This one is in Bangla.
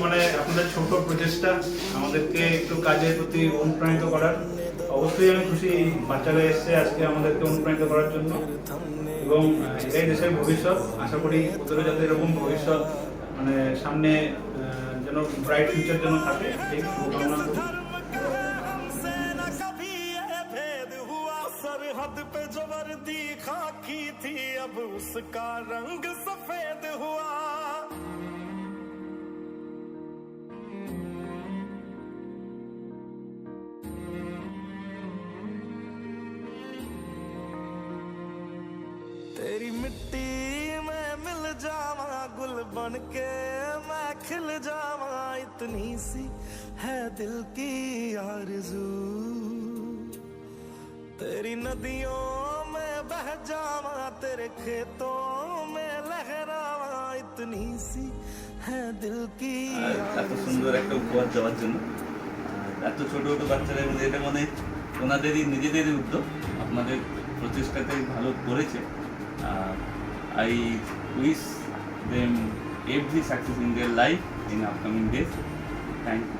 মানে আপনাদের ছোট প্রচেষ্টা আমাদেরকে একটু কাজের প্রতি অনুপ্রাণিত করার। অবশ্যই আমি খুশি বাচ্চারা এসছে আজকে আমাদেরকে অনুপ্রাণিত করার জন্য, এবং এটাই দেশের ভবিষ্যৎ। আশা করি ওদেরও যাতে এরকম ভবিষ্যৎ মানে সামনে যেন ব্রাইট ফিউচার যেন থাকে, সেই শুভকামনা করি। सरहद पे जो वर्दी खाकी थी अब उसका रंग सफेद हुआ। तेरी मिट्टी में मिल जावा गुल बन के मैं खिल जावा, इतनी सी है दिल की आरज़ू। तेरी नदियों में बह जावा तेरे खेतों में लहरावा, इतनी सी है दिल की এত সুন্দর একটা উপহার দেওয়ার জন্য। এত ছোট ছোট বাচ্চারা, এবং এটা মানে ওনাদেরই নিজেদেরই উদ্যোগ, আপনাদের প্রচেষ্টাতে ভালো করেছে। I wish them every success in their life in upcoming days. Thank you.